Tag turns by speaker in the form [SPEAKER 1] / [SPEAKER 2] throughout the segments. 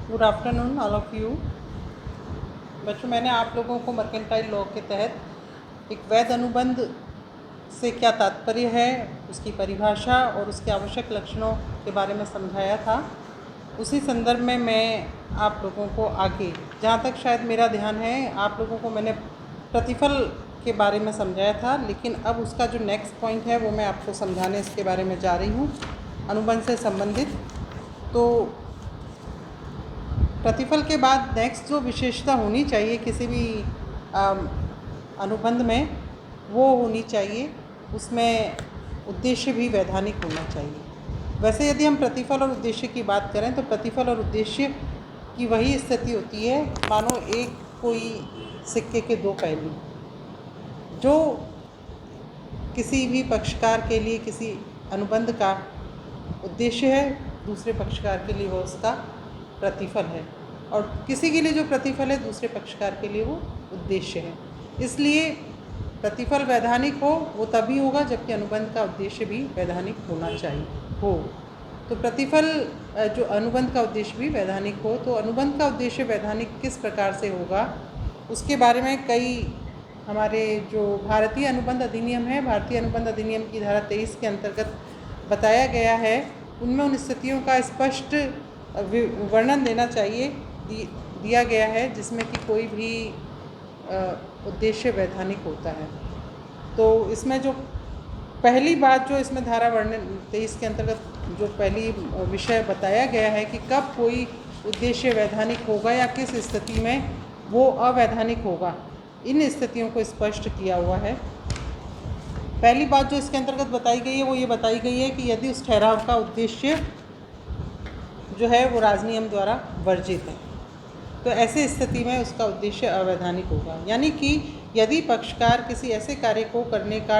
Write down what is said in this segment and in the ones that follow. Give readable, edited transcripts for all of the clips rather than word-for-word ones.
[SPEAKER 1] Good afternoon all of you. बच्चों, मैंने आप लोगों को मर्केंटाइल लॉ के तहत एक वैध अनुबंध से क्या तात्पर्य है, उसकी परिभाषा और उसके आवश्यक लक्षणों के बारे में समझाया था। उसी संदर्भ में मैं आप लोगों को आगे, जहाँ तक शायद मेरा ध्यान है, आप लोगों को मैंने प्रतिफल के बारे में समझाया था, लेकिन अब उसका जो नेक्स्ट पॉइंट है वो मैं आपको समझाने इसके बारे में जा रही हूँ, अनुबंध से संबंधित। तो प्रतिफल के बाद नेक्स्ट जो विशेषता होनी चाहिए किसी भी अनुबंध में, वो होनी चाहिए, उसमें उद्देश्य भी वैधानिक होना चाहिए। वैसे यदि हम प्रतिफल और उद्देश्य की बात करें तो प्रतिफल और उद्देश्य की वही स्थिति होती है मानो एक कोई सिक्के के दो पहलू। जो किसी भी पक्षकार के लिए किसी अनुबंध का उद्देश्य है, दूसरे पक्षकार के लिए वो उसका प्रतिफल है, और किसी के लिए जो प्रतिफल है दूसरे पक्षकार के लिए वो उद्देश्य है। इसलिए प्रतिफल वैधानिक हो वो तभी होगा जबकि अनुबंध का उद्देश्य भी वैधानिक होना चाहिए हो। तो प्रतिफल जो अनुबंध का उद्देश्य भी वैधानिक हो, तो अनुबंध का उद्देश्य वैधानिक किस प्रकार से होगा उसके बारे में कई हमारे जो भारतीय अनुबंध अधिनियम है, भारतीय अनुबंध अधिनियम की धारा 23 के अंतर्गत बताया गया है, उनमें उन स्थितियों का स्पष्ट वर्णन देना चाहिए, दिया गया है जिसमें कि कोई भी उद्देश्य वैधानिक होता है। तो इसमें जो पहली बात जो इसमें धारा वर्णन 23 के अंतर्गत जो पहली विषय बताया गया है कि कब कोई उद्देश्य वैधानिक होगा या किस स्थिति में वो अवैधानिक होगा, इन स्थितियों को स्पष्ट किया हुआ है। पहली बात जो इसके अंतर्गत बताई गई है वो ये बताई गई है कि यदि उस ठहराव का उद्देश्य जो है वो राजनियम द्वारा वर्जित है, तो ऐसी स्थिति में उसका उद्देश्य अवैधानिक होगा। यानी कि यदि पक्षकार किसी ऐसे कार्य को करने का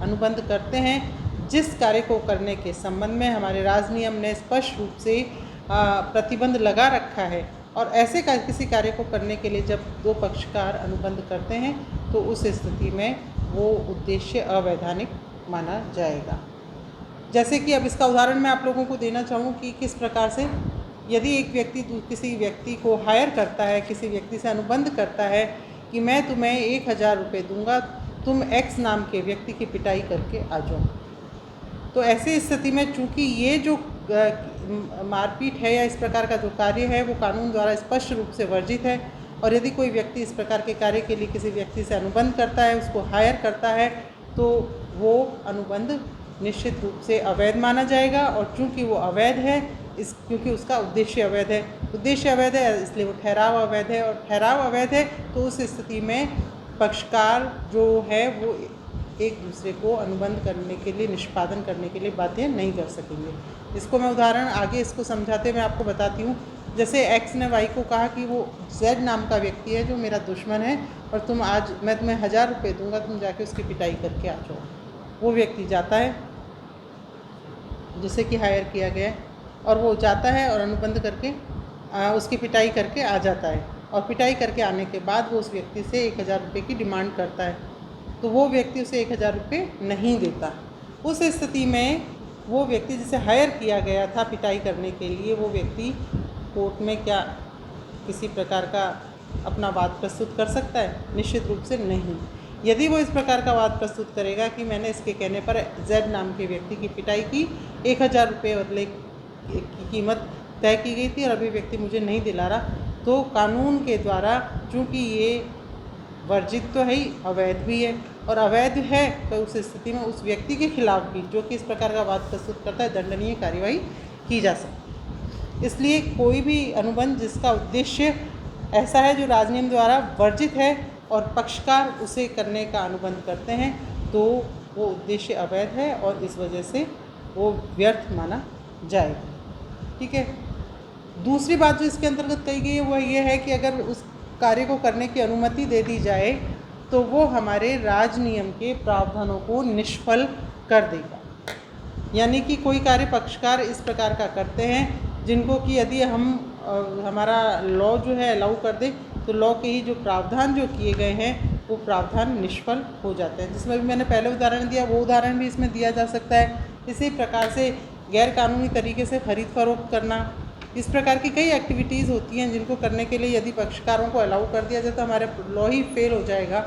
[SPEAKER 1] अनुबंध करते हैं जिस कार्य को करने के संबंध में हमारे राजनियम ने स्पष्ट रूप से प्रतिबंध लगा रखा है, और ऐसे किसी कार्य को करने के लिए जब दो पक्षकार अनुबंध करते हैं तो उस स्थिति में वो उद्देश्य अवैधानिक माना जाएगा। जैसे कि अब इसका उदाहरण मैं आप लोगों को देना चाहूँ कि किस प्रकार से यदि एक व्यक्ति किसी व्यक्ति को हायर करता है, किसी व्यक्ति से अनुबंध करता है कि मैं तुम्हें 1000 रुपये दूंगा, तुम एक्स नाम के व्यक्ति की पिटाई करके आ जाओ, तो ऐसी स्थिति में चूँकि ये जो मारपीट है या इस प्रकार का जो कार्य है वो कानून द्वारा स्पष्ट रूप से वर्जित है, और यदि कोई व्यक्ति इस प्रकार के कार्य के लिए किसी व्यक्ति से अनुबंध करता है, उसको हायर करता है, तो वो अनुबंध निश्चित रूप से अवैध माना जाएगा। और चूँकि वो अवैध है, क्योंकि उसका उद्देश्य अवैध है, उद्देश्य अवैध है इसलिए वो ठहराव अवैध है, और ठहराव अवैध है तो उस स्थिति में पक्षकार जो है वो एक दूसरे को अनुबंध करने के लिए, निष्पादन करने के लिए बाध्य नहीं कर सकेंगे। इसको मैं उदाहरण आगे इसको समझाते मैं आपको बताती हूँ। जैसे एक्स ने वाई को कहा कि वो जेड नाम का व्यक्ति है जो मेरा दुश्मन है, और तुम आज मैं तुम्हें 1000 रुपये दूंगा, तुम जाके उसकी पिटाई करके आ जाओ। वो व्यक्ति जाता है जिसे कि हायर किया गया है, और वो जाता है और अनुबंध करके उसकी पिटाई करके आ जाता है, और पिटाई करके आने के बाद वो उस व्यक्ति से 1000 रुपये की डिमांड करता है, तो वो व्यक्ति उसे 1000 रुपये नहीं देता। उस स्थिति में वो व्यक्ति जिसे हायर किया गया था पिटाई करने के लिए, वो व्यक्ति कोर्ट में क्या किसी प्रकार का अपना वाद प्रस्तुत कर सकता है? निश्चित रूप से नहीं। यदि वो इस प्रकार का वाद प्रस्तुत करेगा कि मैंने इसके कहने पर जेड नाम के व्यक्ति की पिटाई की, 1000 रुपये बदले की कीमत तय की गई थी और अभी व्यक्ति मुझे नहीं दिला रहा, तो कानून के द्वारा चूँकि ये वर्जित तो है ही, अवैध भी है, और अवैध है तो उस स्थिति में उस व्यक्ति के खिलाफ भी जो कि इस प्रकार का वाद प्रस्तुत करता है दंडनीय कार्यवाही की जा सकती है। इसलिए कोई भी अनुबंध जिसका उद्देश्य ऐसा है जो राजनियम द्वारा वर्जित है और पक्षकार उसे करने का अनुबंध करते हैं, तो वो उद्देश्य अवैध है और इस वजह से वो व्यर्थ माना जाएगा। ठीक है। दूसरी बात जो इसके अंतर्गत कही गई है वह ये है कि अगर उस कार्य को करने की अनुमति दे दी जाए तो वो हमारे राजनियम के प्रावधानों को निष्फल कर देगा। यानी कि कोई कार्य पक्षकार इस प्रकार का करते हैं जिनको कि यदि हम हमारा लॉ जो है अलाउ कर दे, तो लॉ के ही जो प्रावधान जो किए गए हैं वो प्रावधान निष्फल हो जाते हैं। जिसमें भी मैंने पहले उदाहरण दिया वो उदाहरण भी इसमें दिया जा सकता है। इसी प्रकार से गैर कानूनी तरीके से खरीद फरोख्त करना, इस प्रकार की कई एक्टिविटीज़ होती हैं जिनको करने के लिए यदि पक्षकारों को अलाउ कर दिया जाए तो हमारा लॉ ही फेल हो जाएगा।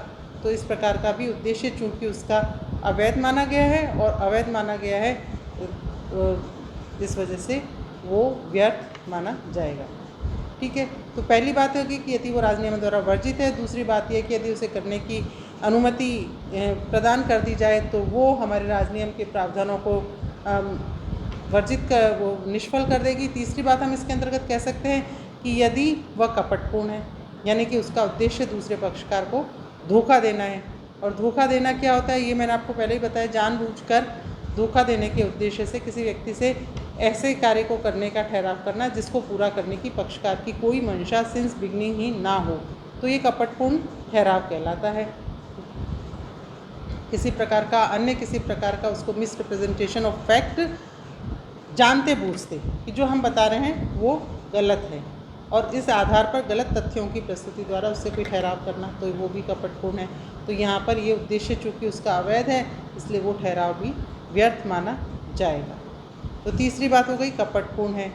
[SPEAKER 1] तो इस प्रकार का भी उद्देश्य चूँकि उसका अवैध माना गया है और अवैध माना गया है, इस वजह से वो व्यर्थ माना जाएगा। ठीक है, तो पहली बात होगी कि यदि वो राजनियम द्वारा वर्जित है। दूसरी बात यह कि यदि उसे करने की अनुमति प्रदान कर दी जाए तो वो हमारे राजनियम के प्रावधानों को वर्जित कर वो निष्फल कर देगी। तीसरी बात हम इसके अंतर्गत कह सकते हैं कि यदि वह कपटपूर्ण है, यानी कि उसका उद्देश्य दूसरे पक्षकार को धोखा देना है। और धोखा देना क्या होता है, ये मैंने आपको पहले ही बताया, जानबूझकर धोखा देने के उद्देश्य से किसी व्यक्ति से ऐसे कार्य को करने का ठहराव करना जिसको पूरा करने की पक्षकार की कोई मंशा सिंस बिगनिंग ही ना हो, तो ये कपटपूर्ण ठहराव कहलाता है। किसी प्रकार का अन्य किसी प्रकार का उसको मिसरिप्रेजेंटेशन ऑफ फैक्ट, जानते बूझते कि जो हम बता रहे हैं वो गलत है और इस आधार पर गलत तथ्यों की प्रस्तुति द्वारा उससे कोई ठहराव करना, तो वो भी कपटपूर्ण है। तो यहाँ पर ये उद्देश्य चूँकि उसका अवैध है इसलिए वो ठहराव भी व्यर्थ माना जाएगा। तो तीसरी बात हो गई कपटपूर्ण है।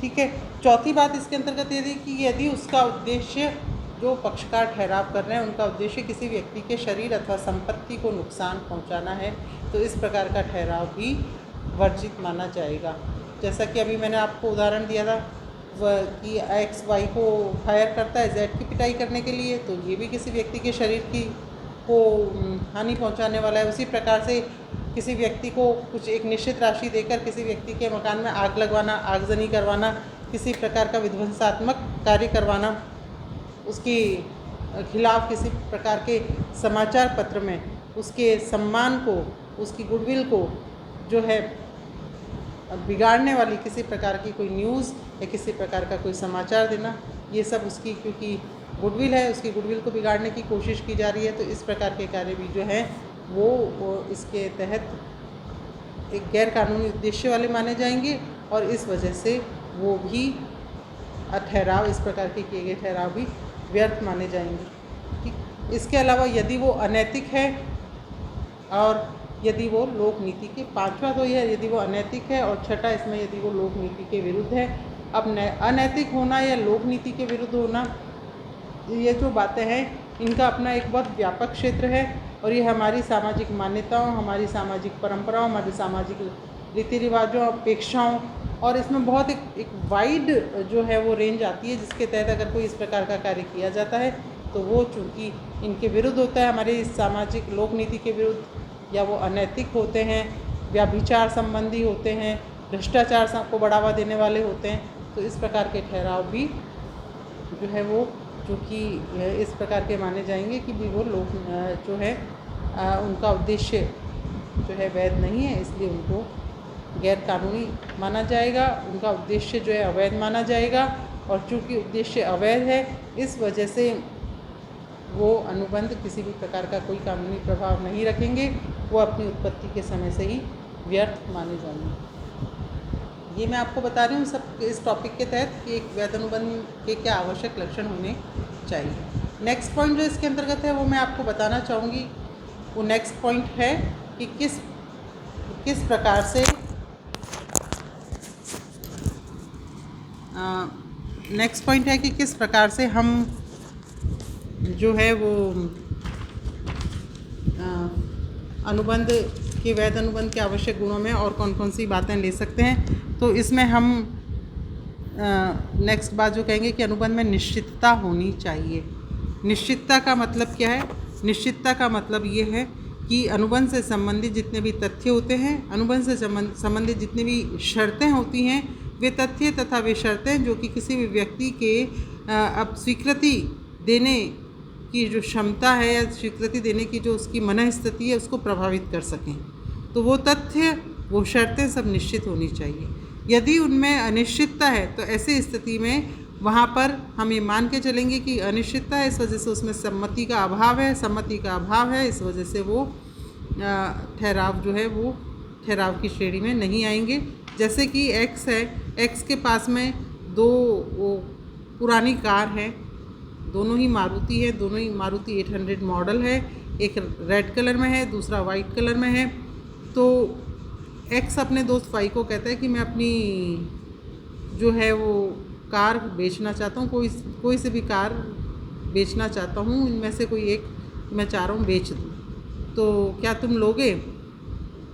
[SPEAKER 1] ठीक है, चौथी बात इसके अंतर्गत ये थी कि यदि उसका उद्देश्य, जो पक्षकार ठहराव कर रहे हैं उनका उद्देश्य किसी व्यक्ति के शरीर अथवा संपत्ति को नुकसान पहुंचाना है, तो इस प्रकार का ठहराव भी वर्जित माना जाएगा। जैसा कि अभी मैंने आपको उदाहरण दिया था कि एक्स वाई को हायर करता है जेड की पिटाई करने के लिए, तो ये भी किसी व्यक्ति के शरीर की को हानि पहुंचाने वाला है। उसी प्रकार से किसी व्यक्ति को कुछ एक निश्चित राशि देकर किसी व्यक्ति के मकान में आग लगवाना, आगजनी करवाना, किसी प्रकार का विध्वंसात्मक कार्य करवाना, उसके खिलाफ किसी प्रकार के समाचार पत्र में उसके सम्मान को, उसकी गुडविल को जो है बिगाड़ने वाली किसी प्रकार की कोई न्यूज़ या किसी प्रकार का कोई समाचार देना, ये सब उसकी क्योंकि गुडविल है, उसकी गुडविल को बिगाड़ने की कोशिश की जा रही है, तो इस प्रकार के कार्य भी जो हैं वो इसके तहत एक गैर कानूनी उद्देश्य वाले माने जाएंगे और इस वजह से वो भी ठहराव, इस प्रकार के किए गए ठहराव भी व्यर्थ माने जाएंगे। ठीक, इसके अलावा यदि वो अनैतिक है और यदि वो लोक नीति के, पांचवा तो यह यदि वो अनैतिक है और छठा इसमें यदि वो लोक नीति के विरुद्ध है। अब अनैतिक होना या लोक नीति के विरुद्ध होना, ये जो बातें हैं इनका अपना एक बहुत व्यापक क्षेत्र है और ये हमारी सामाजिक मान्यताओं, हमारी सामाजिक परंपराओं, हमारे सामाजिक रीति रिवाजों, अपेक्षाओं और इसमें बहुत एक वाइड जो है वो रेंज आती है, जिसके तहत अगर कोई इस प्रकार का कार्य किया जाता है तो वो चूँकि इनके विरुद्ध होता है, हमारे सामाजिक लोक नीति के विरुद्ध, या वो अनैतिक होते हैं, व्यभिचार संबंधी होते हैं, भ्रष्टाचार को बढ़ावा देने वाले होते हैं, तो इस प्रकार के ठहराव भी जो है वो चूँकि इस प्रकार के माने जाएंगे कि भी वो लोग जो है उनका उद्देश्य जो है वैध नहीं है, इसलिए उनको गैर कानूनी माना जाएगा, उनका उद्देश्य जो है अवैध माना जाएगा। और चूँकि उद्देश्य अवैध है इस वजह से वो अनुबंध किसी भी प्रकार का कोई कानूनी प्रभाव नहीं रखेंगे, वो अपनी उत्पत्ति के समय से ही व्यर्थ माने जाएंगे। ये मैं आपको बता रही हूँ सब इस टॉपिक के तहत कि एक वैध अनुबंध के क्या आवश्यक लक्षण होने चाहिए। नेक्स्ट पॉइंट जो इसके अंतर्गत है वो मैं आपको बताना चाहूँगी, वो नेक्स्ट पॉइंट है कि किस प्रकार से नेक्स्ट पॉइंट है कि किस प्रकार से हम जो है वो अनुबंध के, वैध अनुबंध के आवश्यक गुणों में और कौन कौन सी बातें ले सकते हैं। तो इसमें हम नेक्स्ट बात जो कहेंगे कि अनुबंध में निश्चितता होनी चाहिए। निश्चितता का मतलब क्या है? निश्चितता का मतलब ये है कि अनुबंध से संबंधित जितने भी तथ्य होते हैं, अनुबंध से संबंधित जितनी भी शर्तें होती हैं, वे तथ्य तथा वे शर्तें जो कि किसी भी व्यक्ति के अब स्वीकृति देने की जो क्षमता है या स्वीकृति देने की जो उसकी मनःस्थिति है उसको प्रभावित कर सकें, तो वो तथ्य, वो शर्तें सब निश्चित होनी चाहिए। यदि उनमें अनिश्चितता है तो ऐसी स्थिति में वहाँ पर हम ये मान के चलेंगे कि अनिश्चितता है, इस वजह से उसमें सम्मति का अभाव है, सम्मति का अभाव है, इस वजह से वो ठहराव जो है वो ठहराव की श्रेणी में नहीं आएंगे। जैसे कि एक्स है, एक्स के पास में दो वो पुरानी कार हैं, दोनों ही मारुति है, दोनों ही मारुति 800 मॉडल है, एक रेड कलर में है, दूसरा वाइट कलर में है। तो एक्स अपने दोस्त वाई को कहता है कि मैं अपनी जो है वो कार बेचना चाहता हूँ, कोई से भी कार बेचना चाहता हूँ, इनमें से कोई एक मैं चाह रहा हूँ बेच दूँ, तो क्या तुम लोगे?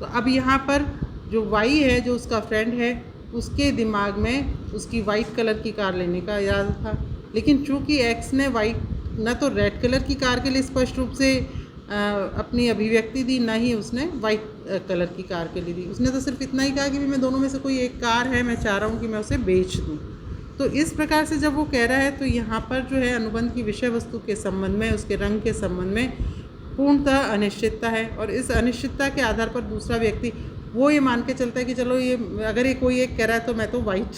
[SPEAKER 1] तो अब यहाँ पर जो वाई है, जो उसका फ्रेंड है, उसके दिमाग में उसकी वाइट कलर की कार लेने का इरादा था, लेकिन चूंकि एक्स ने वाइट न तो रेड कलर की कार के लिए स्पष्ट रूप से अपनी अभिव्यक्ति दी, ना ही उसने वाइट कलर की कार के लिए दी। उसने तो सिर्फ इतना ही कहा कि मैं दोनों में से कोई एक कार है, मैं चाह रहा हूँ कि मैं उसे बेच दूँ। तो इस प्रकार से जब वो कह रहा है तो यहाँ पर जो है अनुबंध की विषय वस्तु के संबंध में, उसके रंग के संबंध में पूर्णतः अनिश्चितता है, और इस अनिश्चितता के आधार पर दूसरा व्यक्ति वो ये मान के चलता है कि चलो ये अगर ये कोई एक कह रहा है तो मैं तो वाइट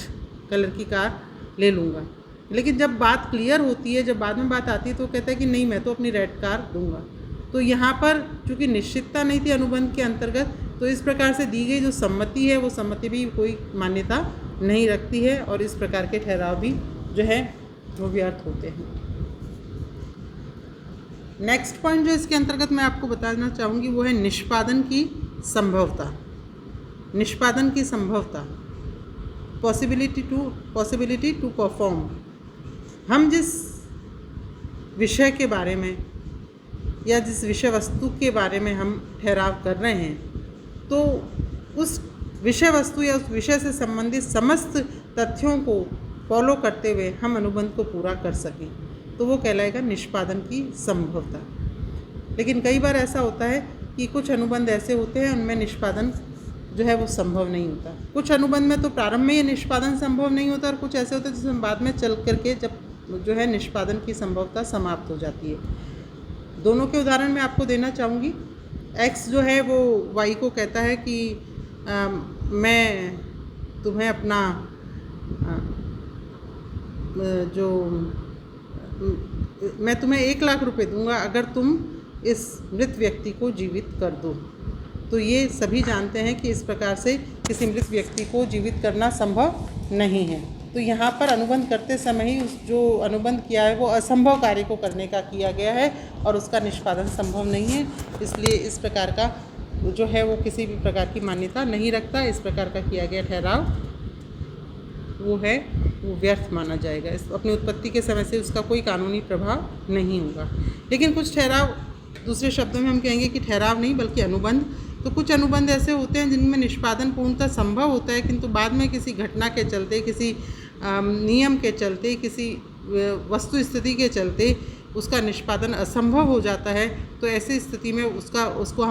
[SPEAKER 1] कलर की कार ले लूँगा, लेकिन जब बात क्लियर होती है, जब बाद में बात आती है तो कहता है कि नहीं, मैं तो अपनी रेड कार दूंगा। तो यहाँ पर चूँकि निश्चितता नहीं थी अनुबंध के अंतर्गत, तो इस प्रकार से दी गई जो सम्मति है वो सम्मति भी कोई मान्यता नहीं रखती है, और इस प्रकार के ठहराव भी जो है वो व्यर्थ होते हैं। नेक्स्ट पॉइंट जो इसके अंतर्गत मैं आपको बताना चाहूँगी वो है निष्पादन की संभवता। निष्पादन की संभवता, पॉसिबिलिटी टू परफॉर्म। हम जिस विषय के बारे में या जिस विषय वस्तु के बारे में हम ठहराव कर रहे हैं, तो उस विषय वस्तु या उस विषय से संबंधित समस्त तथ्यों को फॉलो करते हुए हम अनुबंध को पूरा कर सकें, तो वो कहलाएगा निष्पादन की संभवता। लेकिन कई बार ऐसा होता है कि कुछ अनुबंध ऐसे होते हैं उनमें निष्पादन जो है वो संभव नहीं होता। कुछ अनुबंध में तो प्रारंभ में ये निष्पादन संभव नहीं होता, और कुछ ऐसे होते हैं जिसमें बाद में चल करके जब जो है निष्पादन की संभवता समाप्त हो जाती है। दोनों के उदाहरण मैं आपको देना चाहूँगी। एक्स जो है वो वाई को कहता है कि मैं तुम्हें अपना मैं तुम्हें 1 लाख रुपए दूंगा अगर तुम इस मृत व्यक्ति को जीवित कर दो। तो ये सभी जानते हैं कि इस प्रकार से किसी मृत व्यक्ति को जीवित करना संभव नहीं है। तो यहाँ पर अनुबंध करते समय ही जो अनुबंध किया है वो असंभव कार्य को करने का किया गया है, और उसका निष्पादन संभव नहीं है, इसलिए इस प्रकार का जो है वो किसी भी प्रकार की मान्यता नहीं रखता। इस प्रकार का किया गया ठहराव वो है वो व्यर्थ माना जाएगा। इस अपनी उत्पत्ति के समय से उसका कोई कानूनी प्रभाव नहीं होगा। लेकिन कुछ ठहराव, दूसरे शब्दों में हम कहेंगे कि ठहराव नहीं बल्कि अनुबंध, तो कुछ अनुबंध ऐसे होते हैं जिनमें निष्पादन पूर्णतः संभव होता है, किंतु बाद में किसी घटना के चलते, किसी नियम के चलते, किसी वस्तु स्थिति के चलते उसका निष्पादन असंभव हो जाता है। तो ऐसी स्थिति में उसको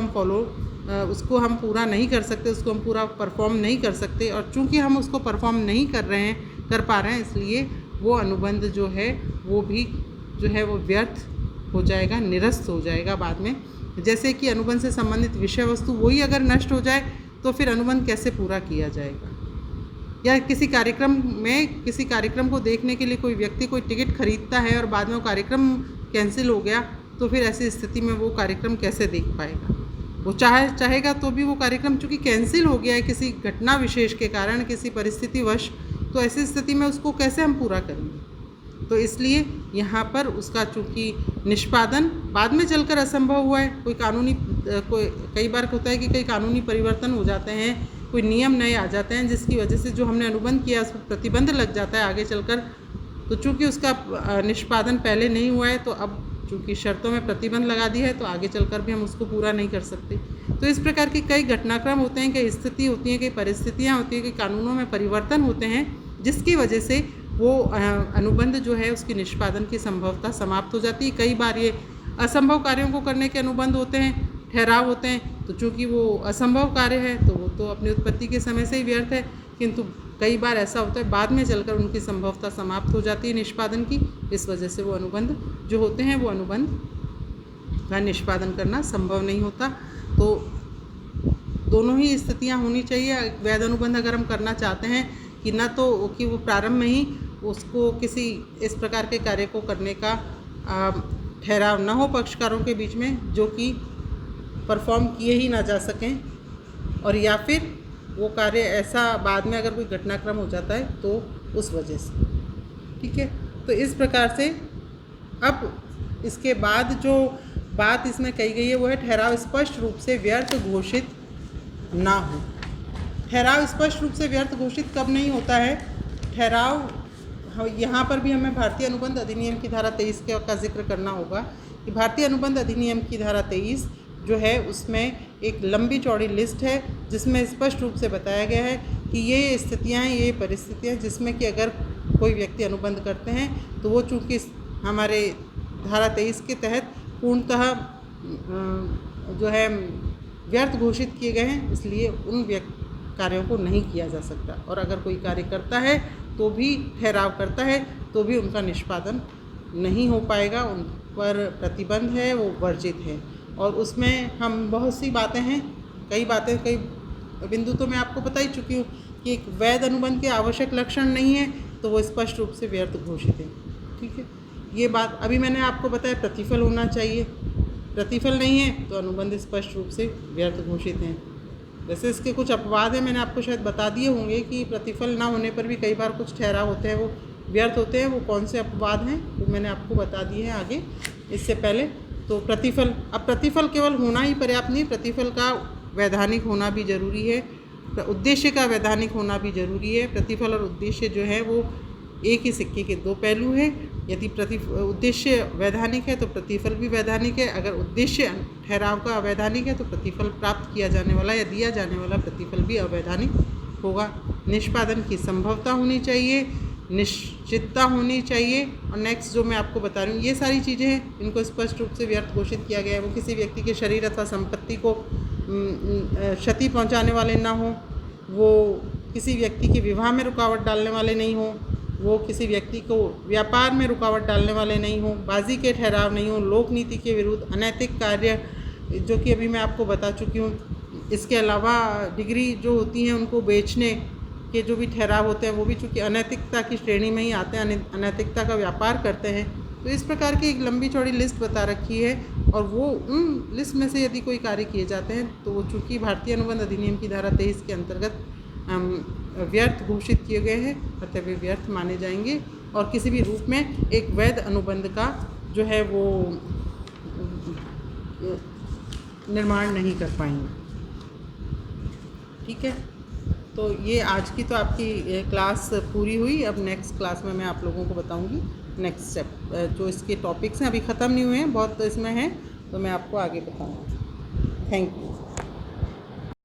[SPEAKER 1] हम पूरा नहीं कर सकते, उसको हम पूरा परफॉर्म नहीं कर सकते, और चूंकि हम उसको परफॉर्म नहीं कर पा रहे हैं, इसलिए वो अनुबंध जो है वो भी जो है वो व्यर्थ हो जाएगा, निरस्त हो जाएगा बाद में। जैसे कि अनुबंध से संबंधित विषय वस्तु वही अगर नष्ट हो जाए तो फिर अनुबंध कैसे पूरा किया जाएगा। या किसी कार्यक्रम को देखने के लिए कोई व्यक्ति कोई टिकट खरीदता है और बाद में वो कार्यक्रम कैंसिल हो गया, तो फिर ऐसी स्थिति में वो कार्यक्रम कैसे देख पाएगा। वो चाहेगा तो भी वो कार्यक्रम चूँकि कैंसिल हो गया है किसी घटना विशेष के कारण, किसी परिस्थितिवश, तो ऐसी स्थिति में उसको कैसे हम पूरा करेंगे। तो इसलिए यहाँ पर उसका चूँकि निष्पादन बाद में चलकर असंभव हुआ है, कई बार होता है कि कई कानूनी परिवर्तन हो जाते हैं, कोई नियम नए आ जाते हैं जिसकी वजह से जो हमने अनुबंध किया उस पर प्रतिबंध लग जाता है आगे चलकर। तो चूँकि उसका निष्पादन पहले नहीं हुआ है, तो अब चूँकि शर्तों में प्रतिबंध लगा दी है तो आगे चलकर भी हम उसको पूरा नहीं कर सकते। तो इस प्रकार के कई घटनाक्रम होते हैं, कई स्थिति होती हैं, कई परिस्थितियाँ होती हैं, कई कानूनों में परिवर्तन होते हैं, जिसकी वजह से वो अनुबंध जो है उसकी निष्पादन की संभवता समाप्त हो जाती है। कई बार ये असंभव कार्यों को करने के अनुबंध होते हैं, ठहराव होते हैं, तो चूँकि वो असंभव कार्य है तो वो तो अपनी उत्पत्ति के समय से ही व्यर्थ है, किंतु कई बार ऐसा होता है बाद में चलकर उनकी संभवता समाप्त हो जाती है निष्पादन की। इस वजह से वो अनुबंध जो होते हैं वो अनुबंध का निष्पादन करना संभव नहीं होता। तो दोनों ही स्थितियाँ होनी चाहिए। वैध अनुबंध अगर हम करना चाहते हैं कि न तो कि वो प्रारंभ में ही उसको किसी इस प्रकार के कार्य को करने का ठहराव न हो पक्षकारों के बीच में जो कि परफॉर्म किए ही ना जा सकें, और या फिर वो कार्य ऐसा बाद में अगर कोई घटनाक्रम हो जाता है तो उस वजह से, ठीक है। तो इस प्रकार से अब इसके बाद जो बात इसमें कही गई है वो है ठहराव स्पष्ट रूप से व्यर्थ घोषित ना हो। ठहराव स्पष्ट रूप से व्यर्थ घोषित कब नहीं होता है ठहराव, यहाँ पर भी हमें भारतीय अनुबंध अधिनियम की धारा 23 का जिक्र करना होगा कि भारतीय अनुबंध अधिनियम की धारा 23 जो है उसमें एक लंबी चौड़ी लिस्ट है जिसमें स्पष्ट रूप से बताया गया है कि ये स्थितियाँ, ये परिस्थितियाँ जिसमें कि अगर कोई व्यक्ति अनुबंध करते हैं तो वो चूँकि हमारे धारा 23 के तहत पूर्णतः जो है व्यर्थ घोषित किए गए हैं, इसलिए उन कार्यों को नहीं किया जा सकता। और अगर कोई कार्य करता है तो भी, ठहराव करता है तो भी उनका निष्पादन नहीं हो पाएगा, उन पर प्रतिबंध है, वो वर्जित है। और उसमें हम बहुत सी बातें हैं, कई बिंदु तो मैं आपको बता ही चुकी हूँ कि एक वैध अनुबंध के आवश्यक लक्षण नहीं है तो वो स्पष्ट रूप से व्यर्थ घोषित है। ठीक है, ये बात अभी मैंने आपको बताया। प्रतिफल होना चाहिए, प्रतिफल नहीं है तो अनुबंध स्पष्ट रूप से व्यर्थ घोषित हैं। वैसे इसके कुछ अपवाद हैं, मैंने आपको शायद बता दिए होंगे कि प्रतिफल ना होने पर भी कई बार कुछ ठहराव होते हैं वो व्यर्थ होते हैं। वो कौन से अपवाद हैं वो मैंने आपको बता दिए हैं आगे इससे पहले। तो प्रतिफल, अब प्रतिफल केवल होना ही पर्याप्त नहीं, प्रतिफल का वैधानिक होना भी ज़रूरी है, उद्देश्य का वैधानिक होना भी ज़रूरी है। प्रतिफल और उद्देश्य जो है वो एक ही सिक्के के दो पहलू हैं। यदि उद्देश्य वैधानिक है तो प्रतिफल भी वैधानिक है, अगर उद्देश्य ठहराव का अवैधानिक है तो प्रतिफल प्राप्त किया जाने वाला या दिया जाने वाला प्रतिफल भी अवैधानिक होगा। निष्पादन की संभवता होनी चाहिए, निश्चितता होनी चाहिए। और नेक्स्ट जो मैं आपको बता रही हूँ, ये सारी चीज़ें हैं, इनको स्पष्ट रूप से व्यर्थ घोषित किया गया है। वो किसी व्यक्ति के शरीर अथवा संपत्ति को क्षति पहुँचाने वाले ना हो, वो किसी व्यक्ति के विवाह में रुकावट डालने वाले नहीं हो, वो किसी व्यक्ति को व्यापार में रुकावट डालने वाले नहीं हो, बाजी के ठहराव नहीं हो, लोक नीति के विरुद्ध अनैतिक कार्य जो कि अभी मैं आपको बता चुकी हूँ। इसके अलावा डिग्री जो होती हैं उनको बेचने के जो भी ठहराव होते हैं वो भी चूँकि अनैतिकता की श्रेणी में ही आते हैं, अनैतिकता का व्यापार करते हैं। तो इस प्रकार की एक लंबी चौड़ी लिस्ट बता रखी है और वो उन लिस्ट में से यदि कोई कार्य किए जाते हैं तो वो चूँकि भारतीय अनुबंध अधिनियम की धारा 23 के अंतर्गत व्यर्थ घोषित किए गए हैं, अतः वे व्यर्थ माने जाएंगे और किसी भी रूप में एक वैध अनुबंध का जो है वो निर्माण नहीं कर पाएंगे। ठीक है, तो ये आज की तो आपकी क्लास पूरी हुई। अब नेक्स्ट क्लास में मैं आप लोगों को बताऊंगी नेक्स्ट स्टेप, जो इसके टॉपिक्स हैं अभी ख़त्म नहीं हुए हैं, बहुत इसमें हैं, तो मैं आपको आगे बताऊंगी। Thank you.